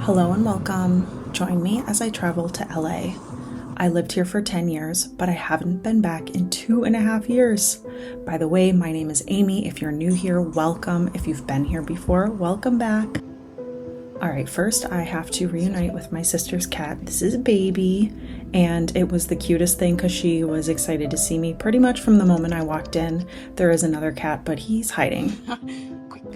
Hello and welcome. Join me as I travel to LA. I lived here for 10 years, but I haven't been back in 2.5 years. By the way, my name is Amy. If you're new here, welcome. If you've been here before, welcome back. All right, first I have to reunite with my sister's cat. This is Baby, and it was the cutest thing because she was excited to see me pretty much from the moment I walked in. There is another cat, but he's hiding.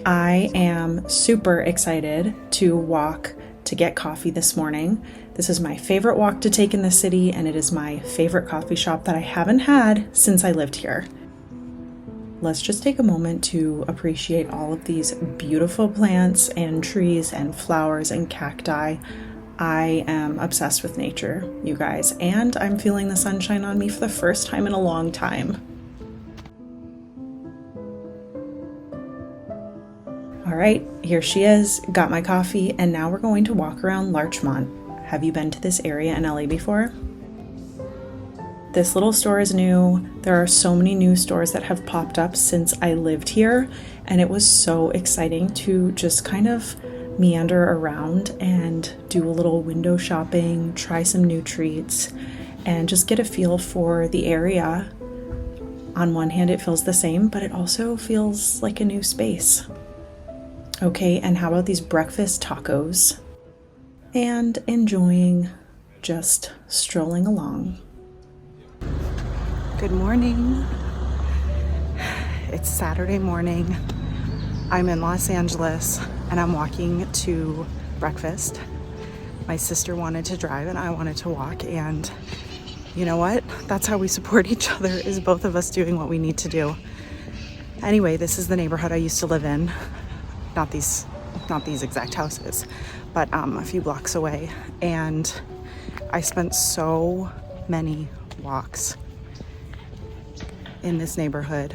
I am super excited to walk to get coffee this morning. This is my favorite walk to take in the city, and it is my favorite coffee shop that I haven't had since I lived here. Let's just take a moment to appreciate all of these beautiful plants and trees and flowers and cacti. I am obsessed with nature, you guys, and I'm feeling the sunshine on me for the first time in a long time. All right, here she is, got my coffee, and now we're going to walk around Larchmont. Have you been to this area in LA before? This little store is new. There are so many new stores that have popped up since I lived here, and it was so exciting to just kind of meander around and do a little window shopping, try some new treats, and just get a feel for the area. On one hand, it feels the same, but it also feels like a new space. Okay, and how about these breakfast tacos? And enjoying just strolling along. Good morning. It's Saturday morning. I'm in Los Angeles and I'm walking to breakfast. My sister wanted to drive and I wanted to walk, and you know what? That's how we support each other, is both of us doing what we need to do. Anyway, this is the neighborhood I used to live in. Not these exact houses, but a few blocks away. And I spent so many walks in this neighborhood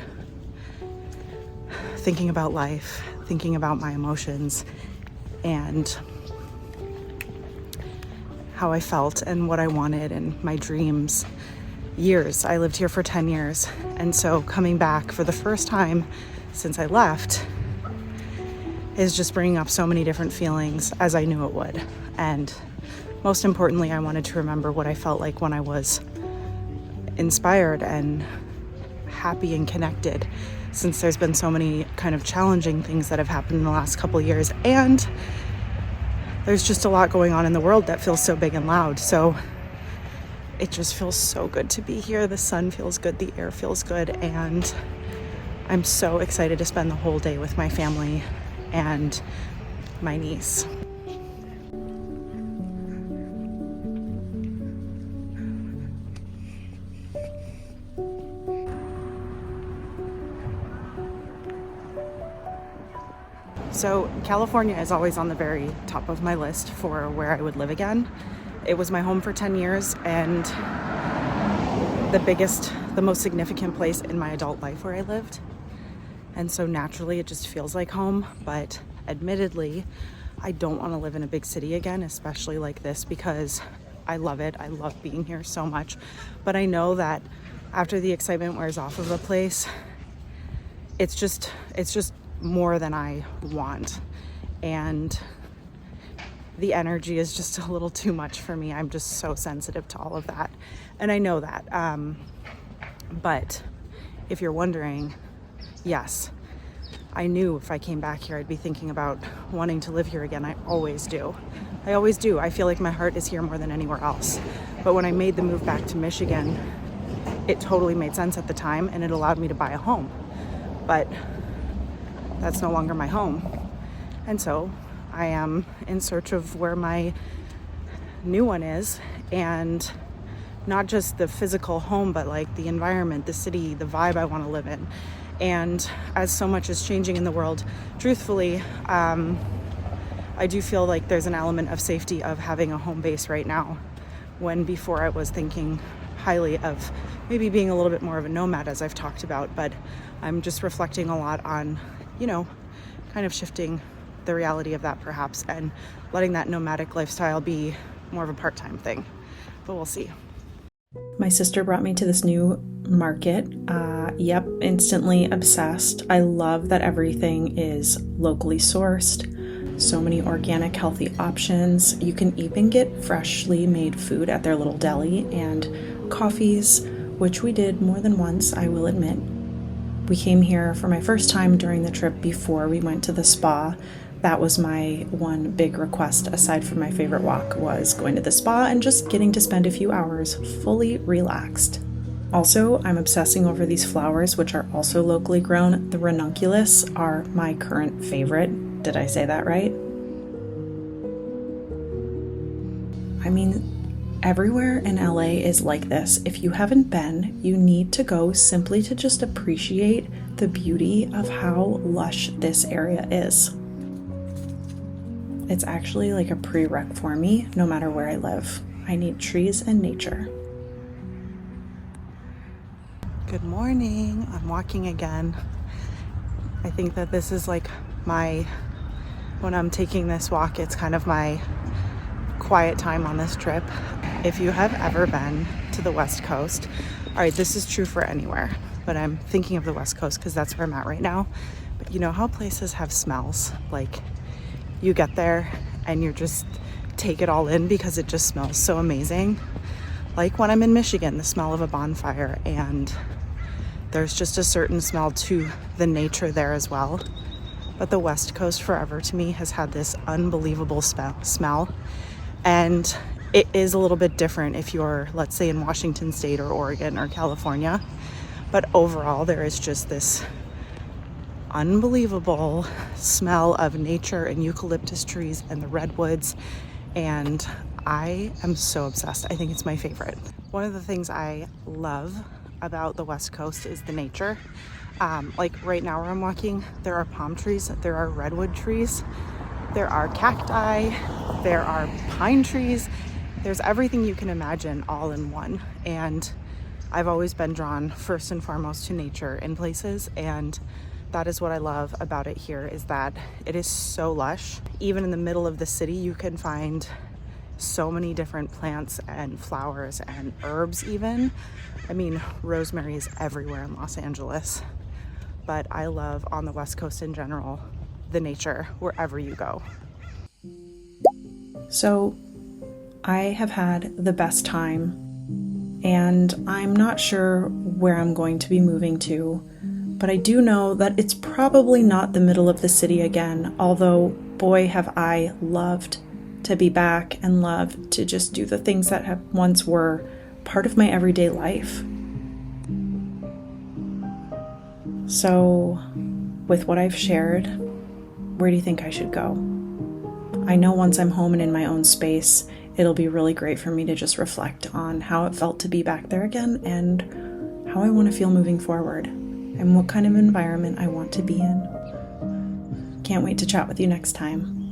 thinking about life, thinking about my emotions, and how I felt and what I wanted and my dreams. I lived here for 10 years, and so coming back for the first time since I left is just bringing up so many different feelings, as I knew it would. And most importantly, I wanted to remember what I felt like when I was inspired and happy and connected, since there's been so many kind of challenging things that have happened in the last couple of years, and there's just a lot going on in the world that feels so big and loud. So it just feels so good to be here. The sun feels good, the air feels good, and I'm so excited to spend the whole day with my family and my niece. So California is always on the very top of my list for where I would live again. It was my home for 10 years and the most significant place in my adult life where I lived. And so naturally it just feels like home, but admittedly, I don't want to live in a big city again, especially like this, because I love it. I love being here so much. But I know that after the excitement wears off of a place, it's just more than I want. And the energy is just a little too much for me. I'm just so sensitive to all of that. And I know that. But if you're wondering, yes, I knew if I came back here, I'd be thinking about wanting to live here again. I always do. I feel like my heart is here more than anywhere else. But when I made the move back to Michigan, it totally made sense at the time, and it allowed me to buy a home. But that's no longer my home. And so I am in search of where my new one is, and not just the physical home, but like the environment, the city, the vibe I want to live in. And as so much is changing in the world, truthfully, I do feel like there's an element of safety of having a home base right now, when before I was thinking highly of maybe being a little bit more of a nomad, as I've talked about. But I'm just reflecting a lot on, kind of shifting the reality of that perhaps, and letting that nomadic lifestyle be more of a part-time thing. But we'll see. My sister brought me to this new market. Instantly obsessed. I love that everything is locally sourced. So many organic, healthy options. You can even get freshly made food at their little deli, and coffees, which we did more than once, I will admit. We came here for my first time during the trip before we went to the spa. That was my one big request, aside from my favorite walk, was going to the spa and just getting to spend a few hours fully relaxed. Also, I'm obsessing over these flowers, which are also locally grown. The ranunculus are my current favorite. Did I say that right? I mean, everywhere in LA is like this. If you haven't been, you need to go simply to just appreciate the beauty of how lush this area is. It's actually like a prereq for me, no matter where I live. I need trees and nature. Good morning. I'm walking again. I think that this is like when I'm taking this walk, it's kind of my quiet time on this trip. If you have ever been to the West Coast, all right, this is true for anywhere, but I'm thinking of the West Coast because that's where I'm at right now. But you know how places have smells? Like you get there and you just take it all in because it just smells so amazing. Like when I'm in Michigan, the smell of a bonfire, and there's just a certain smell to the nature there as well. But the West Coast forever to me has had this unbelievable smell. And it is a little bit different if you're, let's say, in Washington State or Oregon or California. But overall, there is just this unbelievable smell of nature and eucalyptus trees and the redwoods. And I am so obsessed. I think it's my favorite. One of the things I love about the West Coast is the nature. Like right now where I'm walking, there are palm trees, there are redwood trees, there are cacti, there are pine trees. There's everything you can imagine all in one. And I've always been drawn first and foremost to nature in places, and that is what I love about it here, is that it is so lush. Even in the middle of the city, you can find so many different plants and flowers and herbs even. I mean, rosemary is everywhere in Los Angeles, but I love on the West Coast in general, the nature wherever you go. So I have had the best time, and I'm not sure where I'm going to be moving to, but I do know that it's probably not the middle of the city again, although boy have I loved to be back and love to just do the things that have once were part of my everyday life. So, with what I've shared, where do you think I should go? I know once I'm home and in my own space, it'll be really great for me to just reflect on how it felt to be back there again and how I want to feel moving forward and what kind of environment I want to be in. Can't wait to chat with you next time.